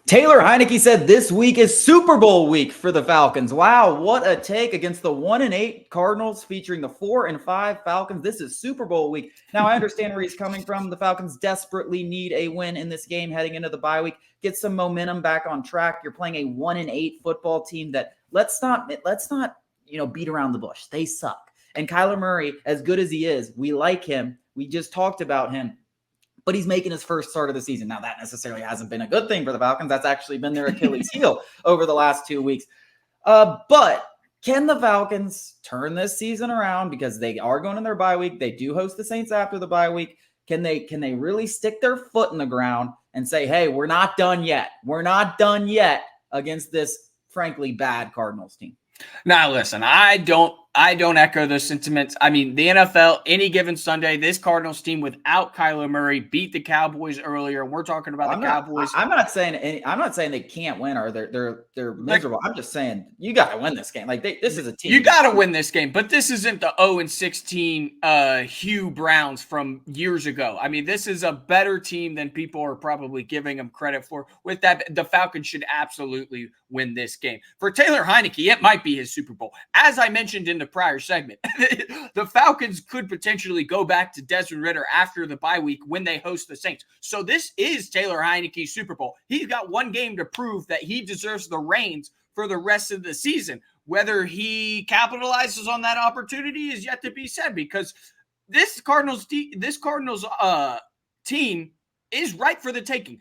Taylor Heineke said this week is Super Bowl week for the Falcons. Wow, what a take against the 1-8 Cardinals featuring the 4-5 Falcons. This is Super Bowl week. Now, I understand where he's coming from. The Falcons desperately need a win in this game heading into the bye week. Get some momentum back on track. You're playing a 1-8 football team that let's not beat around the bush. They suck. And Kyler Murray, as good as he is, we like him. We just talked about him. But he's making his first start of the season. Now, that necessarily hasn't been a good thing for the Falcons. That's actually been their Achilles heel over the last 2 weeks. But can the Falcons turn this season around? Because they are going in their bye week. They do host the Saints after the bye week. Can they really stick their foot in the ground and say, hey, we're not done yet. We're not done yet against this, frankly, bad Cardinals team? Now, listen, I don't echo those sentiments. I mean, the NFL, any given Sunday, this Cardinals team without Kyler Murray beat the Cowboys earlier. We're talking about Cowboys. I'm not saying they can't win or they're miserable. I'm just saying you got to win this game. This is a team. You got to win this game, but this isn't the 0-16 Hugh Browns from years ago. I mean, this is a better team than people are probably giving them credit for. With that, the Falcons should absolutely win this game. For Taylor Heineke, it might be his Super Bowl. As I mentioned in the prior segment, the Falcons could potentially go back to Desmond Ridder after the bye week when they host the Saints. So this is Taylor Heineke's Super Bowl. He's got one game to prove that he deserves the reins for the rest of the season. Whether he capitalizes on that opportunity is yet to be said, because this Cardinals team is right for the taking.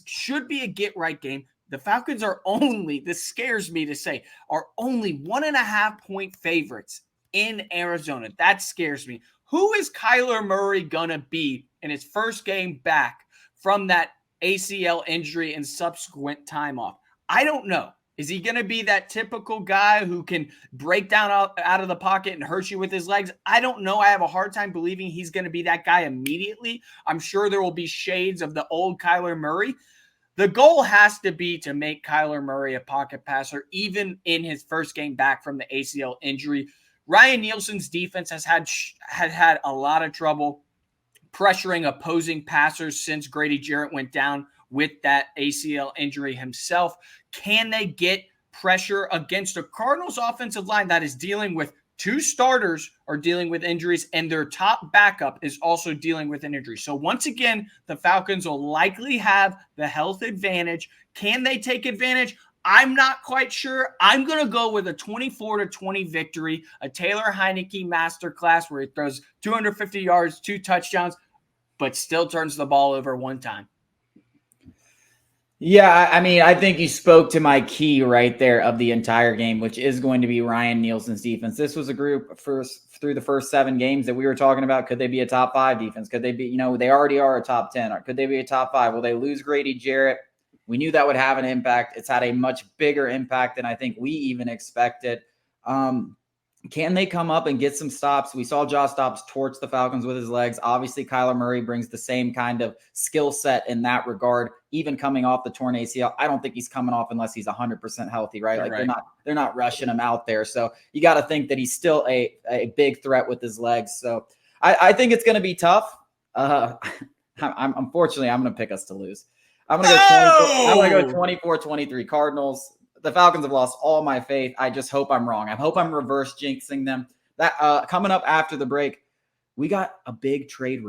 Should be a get-right game. The Falcons are only, this scares me to say, are only 1.5-point favorites in Arizona. That scares me. Who is Kyler Murray going to be in his first game back from that ACL injury and subsequent time off? I don't know. Is he going to be that typical guy who can break down out of the pocket and hurt you with his legs? I don't know. I have a hard time believing he's going to be that guy immediately. I'm sure there will be shades of the old Kyler Murray. The goal has to be to make Kyler Murray a pocket passer, even in his first game back from the ACL injury. Ryan Nielsen's defense has had a lot of trouble pressuring opposing passers since Grady Jarrett went down with that ACL injury himself. Can they get pressure against a Cardinals offensive line that is dealing with two starters are dealing with injuries, and their top backup is also dealing with an injury? So once again, the Falcons will likely have the health advantage. Can they take advantage? I'm not quite sure. I'm going to go with a 24-20 victory, a Taylor Heineke masterclass where he throws 250 yards, 2 touchdowns, but still turns the ball over one time. Yeah, I mean, I think you spoke to my key right there of the entire game, which is going to be Ryan Nielsen's defense. This was a group through the first 7 games that we were talking about. Could they be a top 5 defense? Could they be, they already are a top 10. Or could they be a top 5? Will they lose Grady Jarrett? We knew that would have an impact. It's had a much bigger impact than I think we even expected. Can they come up and get some stops? We saw Josh Dobbs torch the Falcons with his legs. Obviously, Kyler Murray brings the same kind of skill set in that regard, even coming off the torn ACL. I don't think he's coming off unless he's 100% healthy, right? They're not rushing him out there. So you got to think that he's still a big threat with his legs. So I think it's going to be tough. Unfortunately, I'm going to pick us to lose. I'm going to go 24-23 Cardinals. The Falcons have lost all my faith. I just hope I'm wrong. I hope I'm reverse jinxing them. That coming up after the break, we got a big trade rumor.